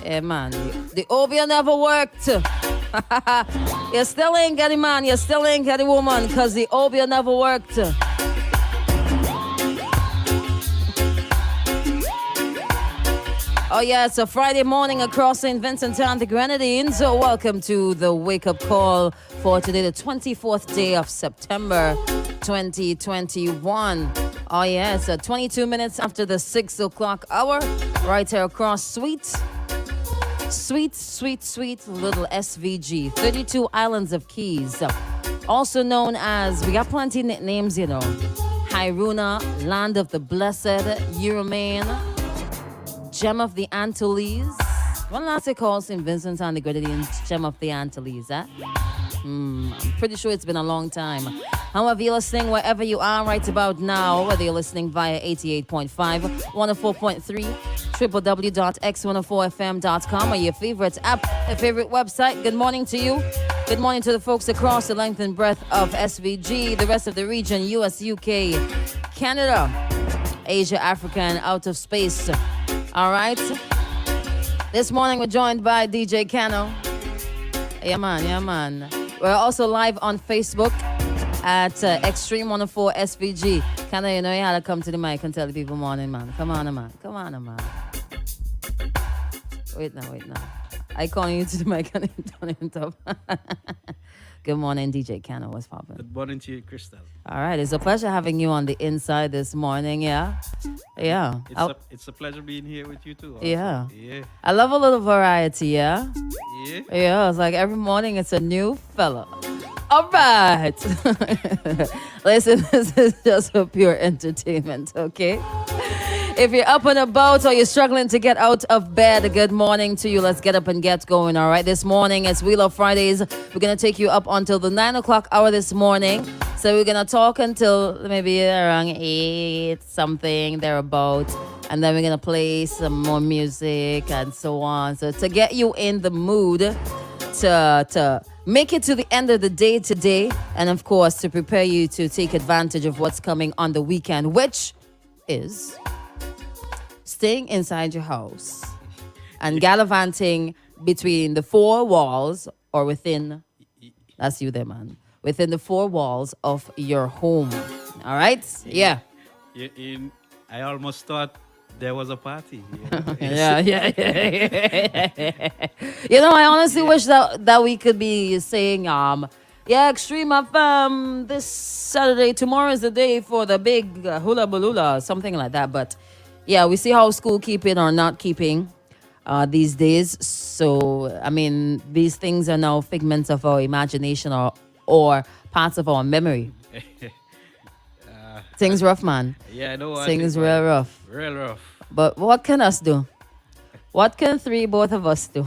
Yeah, man. The Obia never worked. You still ain't get the man. You still ain't get the woman because the Obia never worked. Oh, yeah, it's a Friday morning across St. Vincent and the Grenadines. So welcome to the wake-up call for today, the 24th day of September 2021. Oh, yeah, it's 22 minutes after the 6 o'clock hour, right here across sweet little SVG, 32 Islands of Keys, also known as, we got plenty nicknames, you know, Hiruna, Land of the Blessed, Euromain, Gem of the Antilles. When last it called St. Vincent and the Grenadines, Gem of the Antilles, eh? I'm pretty sure it's been a long time. However, you're listening wherever you are right about now, whether you're listening via 88.5, 104.3, www.x104fm.com, or your favorite app, your favorite website. Good morning to you. Good morning to the folks across the length and breadth of SVG, the rest of the region, US, UK, Canada, Asia, Africa, and out of space. All right. This morning we're joined by DJ Cano. Yeah, man. We're also live on Facebook at Extreme 104 SVG. Cano, you know you had to come to the mic and tell the people morning, man. Come on, man. Wait now. I calling you to the mic and you turn it up. Good morning, DJ Cano. What's poppin'? Good morning to you, Crystal. All right. It's a pleasure having you on the inside this morning. Yeah. It's a pleasure being here with you too. Also. Yeah. Yeah. I love a little variety, yeah? Yeah. Yeah, it's like every morning it's a new fella. All right. Listen, this is just for pure entertainment, okay? If you're up and about or you're struggling to get out of bed, good morning to you. Let's get up and get going, all right? This morning, it's Wheel of Fridays. We're going to take you up until the 9 o'clock hour this morning. So we're going to talk until maybe around 8, something, thereabout. And then we're going to play some more music and so on. So to get you in the mood to make it to the end of the day today. And, of course, to prepare you to take advantage of what's coming on the weekend, which is staying inside your house and gallivanting between the four walls or within, that's you there, man, within the four walls of your home. All right? Yeah. I almost thought there was a party. Yeah. You know, I honestly wish that we could be saying, Extreme FM this Saturday, tomorrow is the day for the big hula balula, something like that. But yeah, we see how school keeping or not keeping these days. So, I mean, these things are now figments of our imagination or parts of our memory. Things rough, man. Yeah, I know. Things real rough. Real rough. But what can us do? What can both of us do?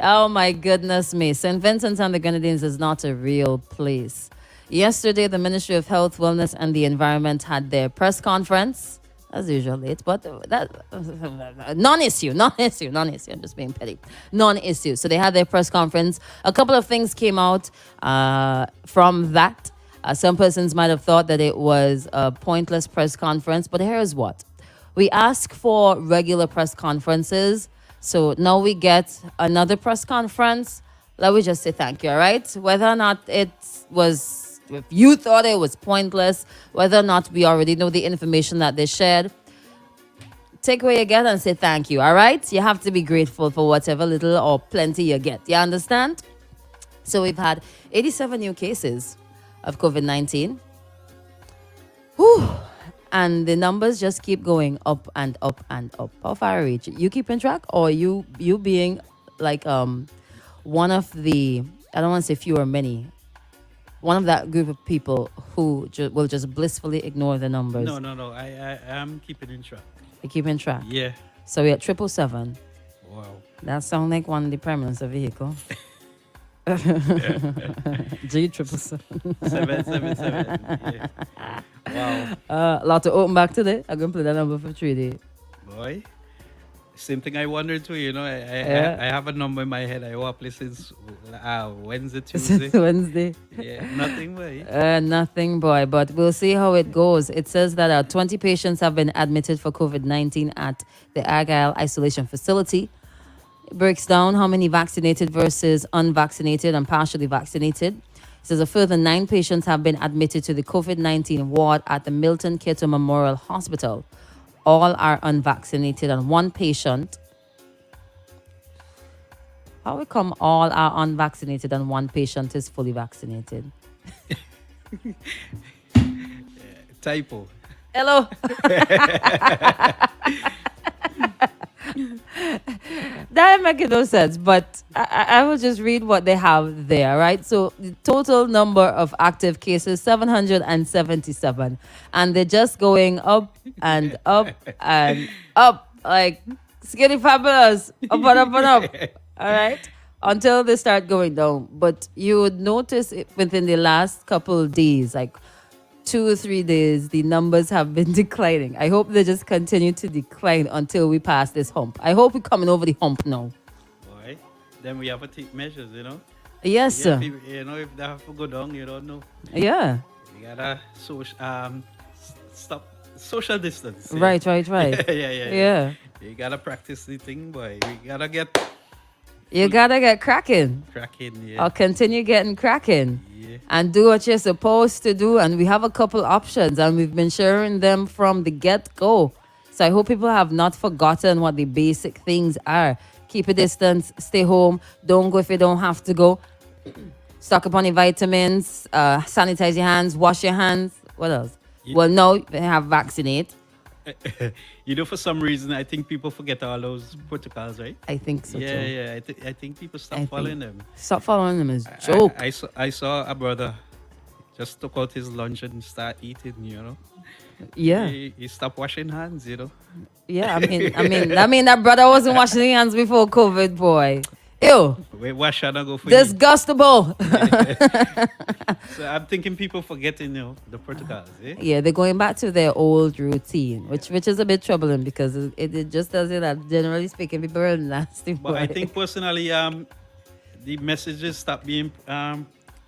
Oh, my goodness me. St. Vincent and the Grenadines is not a real place. Yesterday, the Ministry of Health, Wellness and the Environment had their press conference, as usual late, but that non-issue. I'm just being petty. Non-issue. So they had their press conference. A couple of things came out from that. Some persons might have thought that it was a pointless press conference, but here's what. We ask for regular press conferences, so now we get another press conference. Let me just say thank you, all right? Whether or not it was, if you thought it was pointless, whether or not we already know the information that they shared, take what you get and say thank you, all right? You have to be grateful for whatever little or plenty you get. You understand? So we've had 87 new cases of COVID-19. Whew. And the numbers just keep going up and up and up. How far reach? You keeping track, or you being like one of the, I don't want to say few or many, one of that group of people who will just blissfully ignore the numbers? No. I am keeping in track. You're keeping track? Yeah. So we're at 777. Wow. That sounds like one of the prime minister vehicle. G777. 777. Yeah. Wow. A lot to open back today. I'm going to play that number for 3 days. Boy. Same thing I wondered too. Yeah. I have a number in my head. I hope since Wednesday, Since Tuesday. Wednesday. Yeah, nothing way. Nothing, boy, but we'll see how it goes. It says that 20 patients have been admitted for COVID 19 at the Argyle Isolation Facility. It breaks down how many vaccinated versus unvaccinated and partially vaccinated. It says a further 9 patients have been admitted to the COVID 19 ward at the Milton Keto Memorial Hospital. All are unvaccinated, and 1 patient. How we come all are unvaccinated and 1 patient is fully vaccinated? Typo. Hello. That make no sense, but I will just read what they have there, right? So the total number of active cases 777, and they're just going up and up and up, like skinny fabulous, up and up and up. All right, until they start going down. But you would notice it within the last couple of days, like 2 or 3 days, the numbers have been declining. I hope they just continue to decline until we pass this hump. I hope we're coming over the hump now. Boy. Then we have to take measures. Yes, Yeah, sir. if they have to go down, you don't know. Yeah. You gotta stop social distance. Yeah. Right. Yeah. Yeah. You gotta practice the thing, boy. We gotta get You gotta get cracking. cracking. Yeah. Or continue getting cracking. Yeah. And do what you're supposed to do. And we have a couple options, and we've been sharing them from the get-go. So I hope people have not forgotten what the basic things are. Keep a distance, stay home, don't go if you don't have to go. Stock up on your vitamins, sanitize your hands, wash your hands. What else? Yeah. Well, no, they have vaccinate. For some reason, I think people forget all those protocols, right? I think so Yeah, too. yeah. I think people stop I following think- them. Stop following them as joke. I saw a brother just took out his lunch and start eating. Yeah. He stopped washing hands. Yeah, I mean that brother wasn't washing his hands before COVID, boy. Ew, Wait, wash and go for you. disgustable. So I'm thinking people forgetting, the protocols. Yeah, they're going back to their old routine, which is a bit troubling because it just tells you that generally speaking, people are nasty. But I boy. think personally, the messages stop being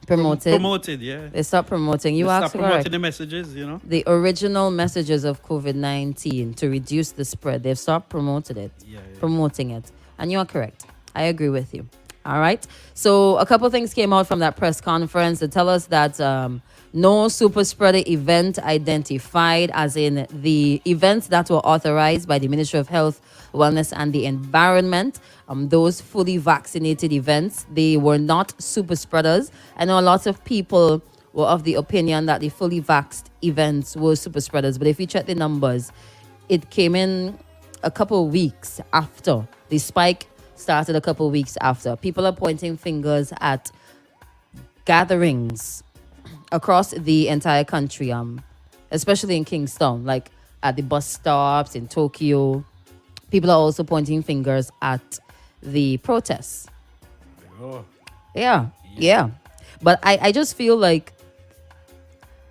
promoted. promoted. Yeah, They stop promoting. You They are stop promoting correct. the messages. The original messages of COVID-19 to reduce the spread, they've stopped promoting it. Yeah. Promoting it. And you are correct. I agree with you. All right. So a couple things came out from that press conference to tell us that no super spreader event identified, as in the events that were authorized by the Ministry of Health, Wellness and the Environment. Those fully vaccinated events, they were not super spreaders. I know a lot of people were of the opinion that the fully vaxxed events were super spreaders. But if you check the numbers, it came in a couple of weeks after the spike started, a couple of weeks after. People are pointing fingers at gatherings across the entire country, especially in Kingston, like at the bus stops in Tokyo. People are also pointing fingers at the protests. Oh, Yeah. But I just feel like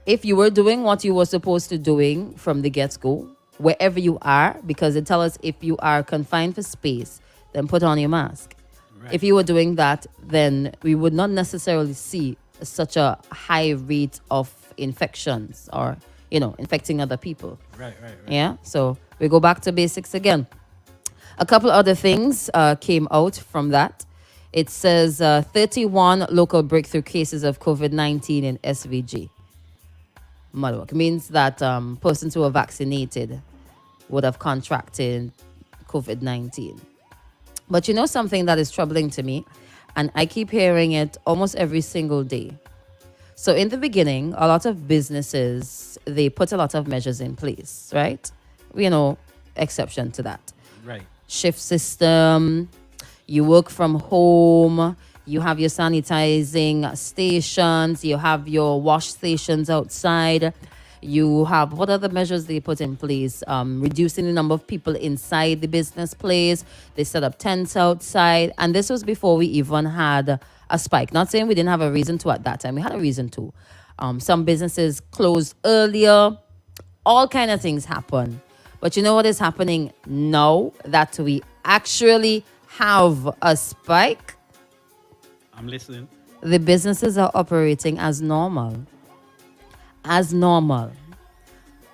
if you were doing what you were supposed to doing from the get-go, wherever you are, because they tell us if you are confined for space, then put on your mask. right. If you were doing that, then we would not necessarily see such a high rate of infections or, infecting other people. Right. Yeah. So we go back to basics again. A couple other things came out from that. It says 31 local breakthrough cases of COVID-19 in SVG. Malwak means that persons who are vaccinated would have contracted COVID-19. But something that is troubling to me, and I keep hearing it almost every single day. So in the beginning, a lot of businesses, they put a lot of measures in place, right? Exception to that. Right. Shift system, you work from home, you have your sanitizing stations, you have your wash stations outside, you have what other measures they put in place? Reducing the number of people inside the business place. They set up tents outside, and this was before we even had a spike. Not saying we didn't have a reason to at that time. We had a reason to. Some businesses closed earlier. All kind of things happen. But you know what is happening now that we actually have a spike, I'm listening. the businesses are operating as normal. As normal.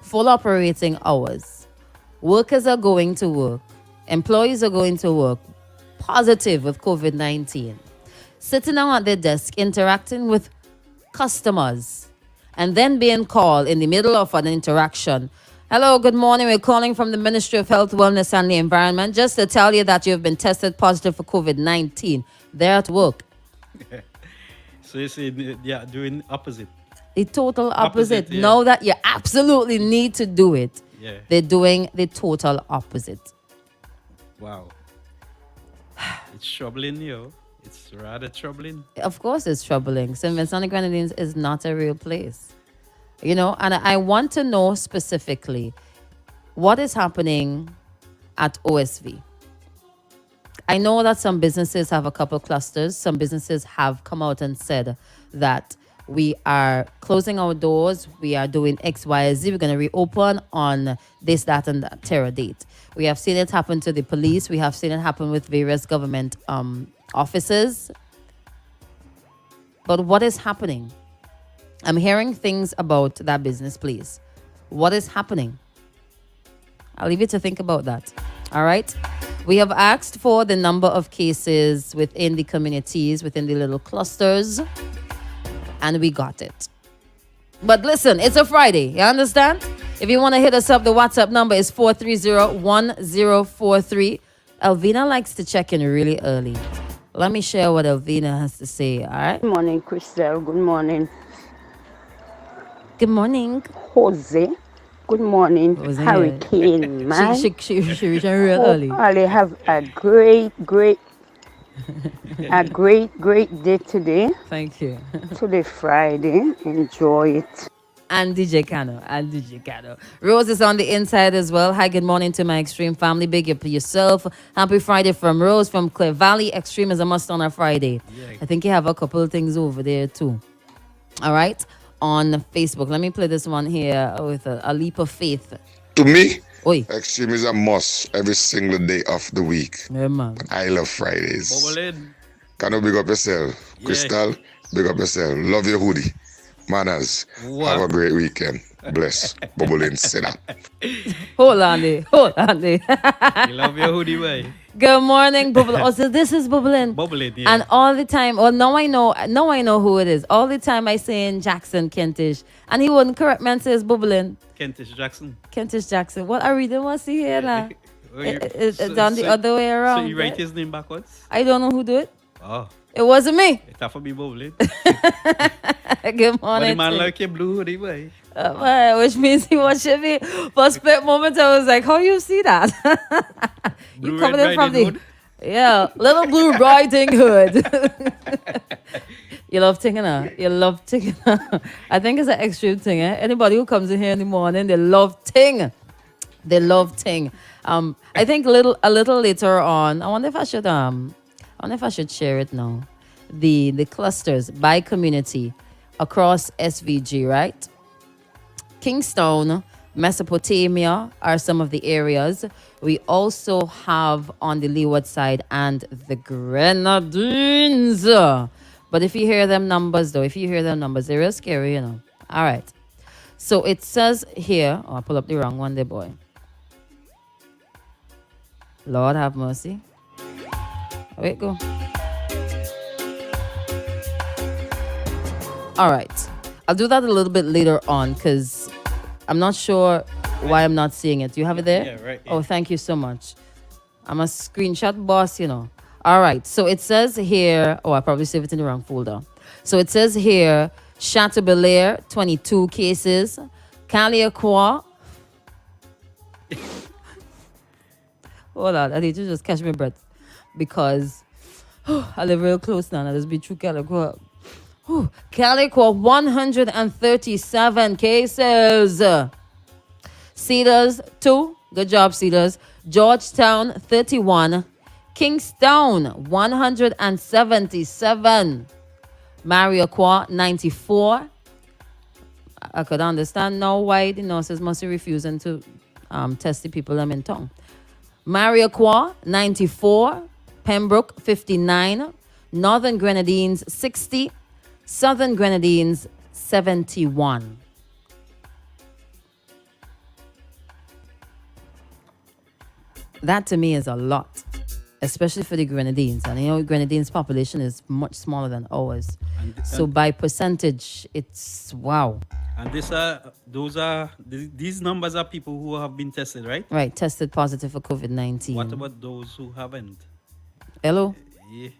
Full operating hours. Workers are going to work. Employees are going to work positive with COVID 19. Sitting down at their desk, interacting with customers, and then being called in the middle of an interaction. Hello, good morning. We're calling from the Ministry of Health, Wellness, and the Environment just to tell you that you've been tested positive for COVID 19. They're at work. So you see, yeah, doing opposite. The total opposite. Opposite, yeah. Know that you absolutely need to do it. Yeah. They're doing the total opposite. Wow. It's troubling, yo. It's rather troubling. Of course, it's troubling. St. Vincent and the Grenadines is not a real place. You know, and I want to know specifically what is happening at OSV. I know that some businesses have a couple clusters. Some businesses have come out and said that we are closing our doors. We are doing X, Y, Z. We're going to reopen on this, that, and that terror date. We have seen it happen to the police. We have seen it happen with various government offices. But what is happening? I'm hearing things about that business, please. What is happening? I'll leave you to think about that. All right. We have asked for the number of cases within the communities, within the little clusters, and we got it. But listen, it's a Friday. You understand? If you want to hit us up, the WhatsApp number is 430-1043. Elvina likes to check in really early. Let me share what Elvina has to say. All right. Good morning, Crystal. Good morning, Good morning. Jose. Good morning, Jose. Hurricane Man. She reached real Hope early. all have a great day today. Thank you. Today, Friday. Enjoy it. And DJ Cano. Rose is on the inside as well. Hi, good morning to my Extreme family. Big up yourself. Happy Friday from Rose from Clear Valley. Extreme is a must on a Friday. Yeah. I think you have a couple of things over there too. All right. On Facebook. Let me play this one here with a leap of faith. To me, Oi. Extreme is a must every single day of the week. Yeah, man. I love Fridays. Bubble in. Can you big up yourself? Yeah. Crystal, big up yourself. Love your hoodie. Manners. Wow. Have a great weekend. Bless. Bubble in. Say that. Hold on there. You love your hoodie, boy. Good morning, Bubble. Oh, so this is Bubbling. Bubble in, yeah. And all the time, well, now I know who it is. All the time I say in Jackson Kentish, and he wouldn't correct me and say it's Bubbling. Kentish Jackson. Kentish Jackson. What I reading was see here now? Oh, you- It's on the other way around. So you write his name backwards? I don't know who do it. Oh, It wasn't me. it's tough for me bubbling. Good But the morning. man to- like your blue hoodie, boy. which means he watching me. For a split moment, I was like, "How you see that?" You Blue coming Red in from Riding the Hood? yeah, little blue riding hood. You love Tingana. You love Tingana. I think it's an extreme thing. Eh? Anybody who comes in here in the morning, they love Ting. They love Ting. I think a little later on. I wonder if I should share it now. The clusters by community across SVG, right? Kingstown, Mesopotamia are some of the areas. We also have on the Leeward side and the Grenadines. But if you hear them numbers, they're real scary, you know. All right. So it says here, I pull up the wrong one there, boy. Lord have mercy. Where it go? All right. I'll do that a little bit later on because I'm not sure why I'm not seeing it. Do you have it there? Yeah, right, yeah. Oh, thank you so much. I'm a screenshot boss, you know. All right. So it says here, I probably saved it in the wrong folder. So it says here, Chateau 22 cases. Caliacroix. Hold on. I need to just catch my breath because I live real close now. I'll just be true Caliacroix. Calico, 137 cases. Cedars, 2. Good job, Cedars. Georgetown, 31. Kingstown, 177. Mariaqua, 94. I could understand now why the nurses must be refusing to test the people them in town. Mariaqua, 94. Pembroke, 59. Northern Grenadines, 60. Southern Grenadines, 71. That to me is a lot, especially for the Grenadines. And you know, Grenadines' population is much smaller than ours. So by percentage, it's wow. And these numbers are people who have been tested, right? Right, tested positive for COVID-19. What about those who haven't? Hello? Yeah.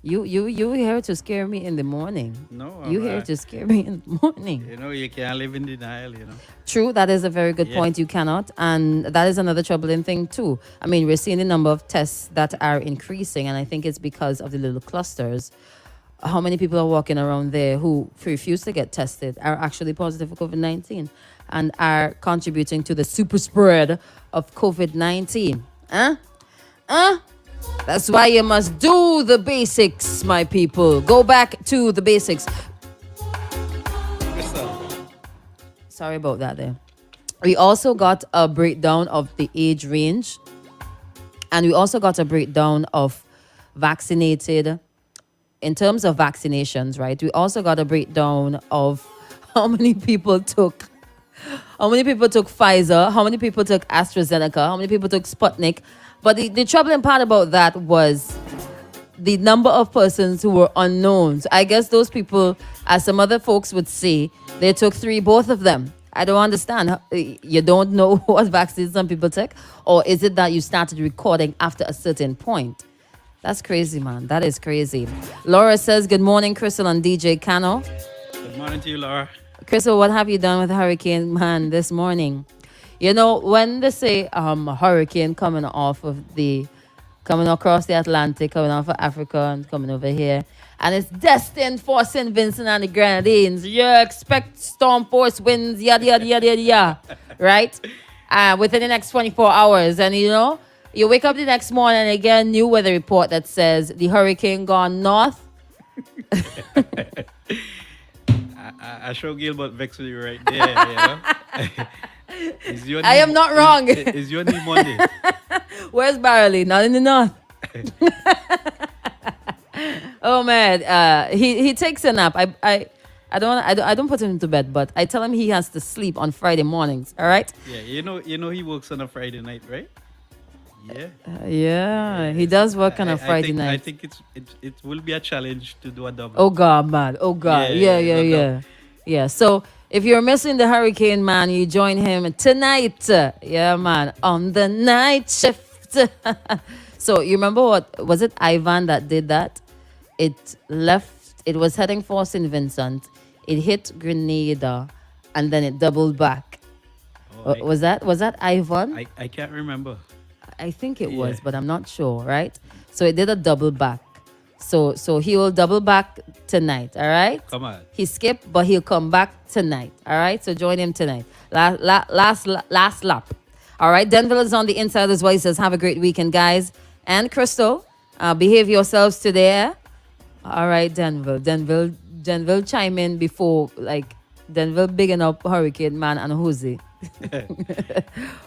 You here to scare me in the morning. No, You here to scare me in the morning. You know, you can't live in denial, you know. True, that is a very good point. You cannot. And that is another troubling thing too. I mean, we're seeing the number of tests that are increasing, and I think it's because of the little clusters. How many people are walking around there who refuse to get tested are actually positive for COVID-19 and are contributing to the super spread of COVID-19? That's why you must do the basics, my people. Go back to the basics. Sorry about that there. We also got a breakdown of the age range. And we also got a breakdown of vaccinated. In terms of vaccinations, right? We also got a breakdown of how many people took Pfizer, how many people took AstraZeneca, how many people took Sputnik. But the troubling part about that was the number of persons who were unknowns. I guess those people, as some other folks would say, they took both of them. I don't understand. You don't know what vaccines some people take? Or is it that you started recording after a certain point? That's crazy, man. That is crazy. Laura says, good morning, Crystal and DJ Cano. Good morning to you, Laura. Crystal, what have you done with Hurricane Man this morning? You know, when they say hurricane coming across the Atlantic, coming off of Africa and coming over here, and it's destined for St. Vincent and the Grenadines, you expect storm force winds, yada, yada, yada, yada, yada, right? Within the next 24 hours. And, you know, you wake up the next morning and you get a new weather report that says the hurricane gone north. I show Gilbert vex with you right there, you know. I am not wrong. Is your name Monday? Where's Barley? Not in the north. Oh man, he takes a nap. I don't put him to bed, but I tell him he has to sleep on Friday mornings. All right. Yeah, you know he works on a Friday night, right? Yeah. Yeah, he does work on a Friday night. I think it will be a challenge to do a double. Oh God, man. Oh God. Yeah. So if you're missing the Hurricane Man, you join him tonight. Yeah, man, on the night shift. So you remember what was it? Ivan that did that. It left. It was heading for St. Vincent. It hit Grenada, and then it doubled back. Was that Ivan? I can't remember. I think it was, but I'm not sure, right? So it did a double back. So he will double back tonight, all right? Come on. He skipped, but he'll come back tonight, all right? So join him tonight. Last lap. All right, Denville is on the inside as well. He says, have a great weekend, guys. And Crystal, behave yourselves today. All right, Denville chime in before, like, Denville bigging up Hurricane Man and Jose.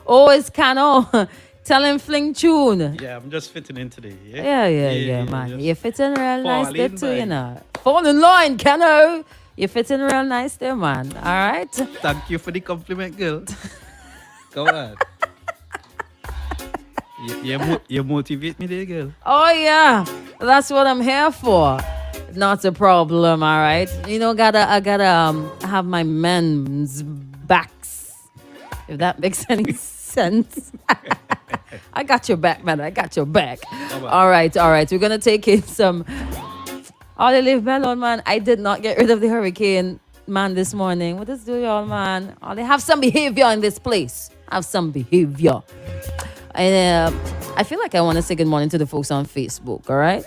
Oh, it's Cano. Tell him fling tune. Yeah, I'm just fitting in today. Yeah, man. You fit in real nice there too, by. you know. Fall in line, Cano. You fit in real nice there, man. All right. Thank you for the compliment, girl. Go on. You motivate me there, girl. Oh, yeah. That's what I'm here for. Not a problem, all right? You know, I gotta have my men's backs. If that makes any sense. I got your back, man. I got your back. All right. We're going to take in some... Oh, they leave me alone, man. I did not get rid of the Hurricane Man this morning. What does do, y'all, man? Oh, they have some behavior in this place. Have some behavior. And I feel like I want to say good morning to the folks on Facebook, all right?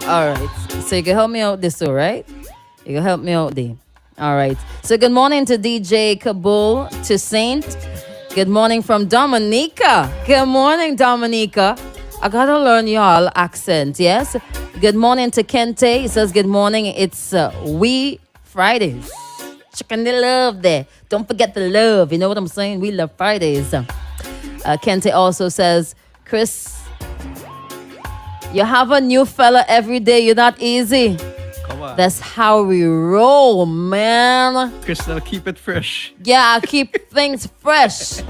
All right. So you can help me out this, all right? You can help me out there. All right. So good morning to DJ Kabul, to Saint. Good morning from Dominica. Good morning, Dominica. I gotta learn y'all accent, yes? Good morning to Kente. He says, good morning. It's We Fridays. Chicken the love there. Don't forget the love. You know what I'm saying? We love Fridays. Kente also says, Chris, you have a new fella every day. You're not easy. Come on. That's how we roll, man. Crystal, keep it fresh. Yeah, I keep things fresh.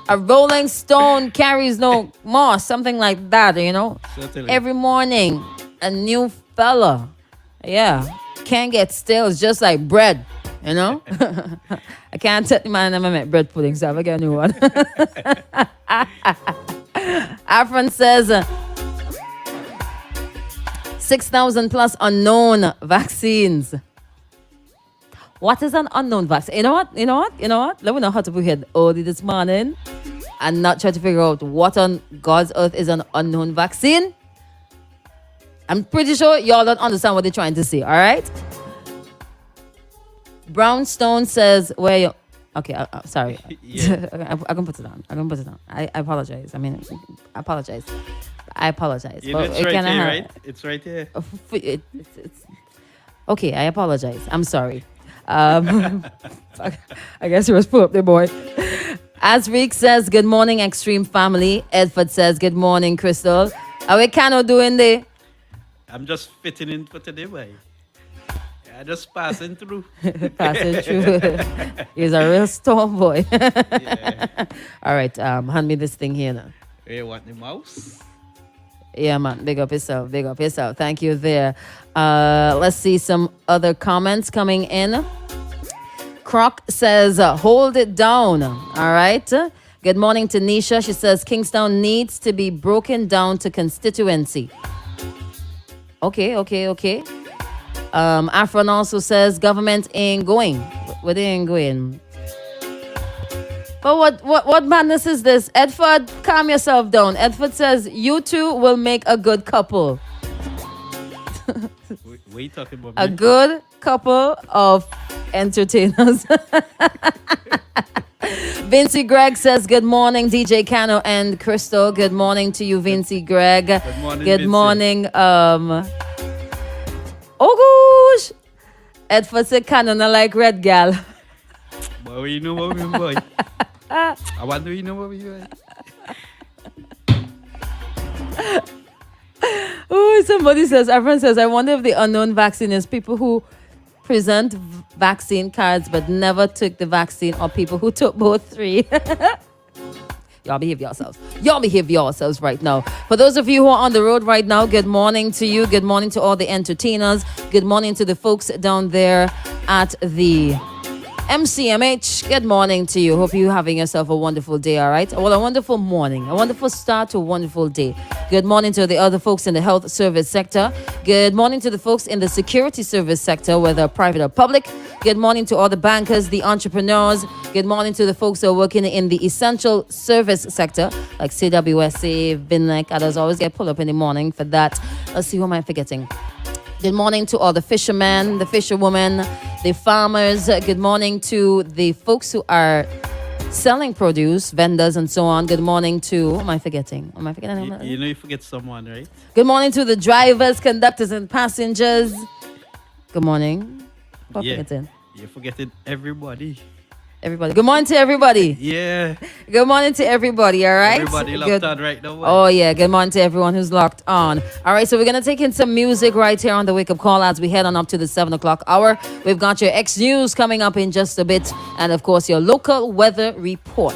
A rolling stone carries no moss, something like that, you know? Certainly. Every morning, a new fella. Yeah. Can't get stale. It's just like bread, you know? I can't tell the man I make bread pudding, so I get a new one. Afron says, 6,000 plus unknown vaccines. What is an unknown vaccine? You know what? Let me know how to put here early this morning and not try to figure out what on God's earth is an unknown vaccine. I'm pretty sure y'all don't understand what they're trying to say, all right? Brownstone says, where you... Okay, sorry. Yeah. I can put it down. I apologize. I apologize. You know, it's right here, right? It's right here. It's okay, I apologize. I'm sorry. I guess he was put up there, boy. Asrik says, good morning, Extreme Family. Edford says, good morning, Crystal. How we cannot doing there? I'm just fitting in for today, boy. Yeah, just passing through. Passing through. He's a real storm boy. Yeah. All right, hand me this thing here now. You want the mouse? Yeah, man. Big up yourself. Thank you there. Let's see some other comments coming in. Croc says, hold it down. All right. Good morning to Nisha. She says, Kingstown needs to be broken down to constituency. Okay. Afron also says, government ain't going. Where they ain't going? But what madness is this? Edford, calm yourself down. Edford says, you two will make a good couple. What are you talking about? A Me? good couple of entertainers. Vincy Greg says, good morning, DJ Cano and Crystal. Good morning to you, Vincy Greg. Good morning, Good Vincy. morning. Oh gosh. Edford said Cano not like red gal. Boy, you know what we mean, boy. I wonder you know what we mean. Oh, somebody says, everyone says, I wonder if the unknown vaccine is people who present vaccine cards but never took the vaccine, or people who took both three. Y'all behave yourselves right now. For those of you who are on the road right now, good morning to you. Good morning to all the entertainers. Good morning to the folks down there at the MCMH. Good morning to you. Hope you're having yourself a wonderful day, all right? Well, a wonderful morning, a wonderful start to a wonderful day. Good morning to the other folks in the health service sector. Good morning to the folks in the security service sector, whether private or public. Good morning to all the bankers, the entrepreneurs. Good morning to the folks who are working in the essential service sector, like CWSA, BINLEC. Others always get pulled up in the morning for that. Let's see, who am I forgetting? Good morning to all the fishermen, the fisherwomen, the farmers. Good morning to the folks who are selling produce, vendors, and so on. Good morning to... Who am I forgetting? You know you forget someone, right? Good morning to the drivers, conductors, and passengers. Good morning. What Yeah. forgetting? You're forgetting everybody. Everybody. Good morning to everybody. Yeah. Good morning to everybody, all right? Everybody locked on right now. boy. Oh, yeah. Good morning to everyone who's locked on. All right, so we're going to take in some music right here on the Wake Up Call as we head on up to the 7 o'clock hour. We've got your X News coming up in just a bit. And, of course, your local weather report.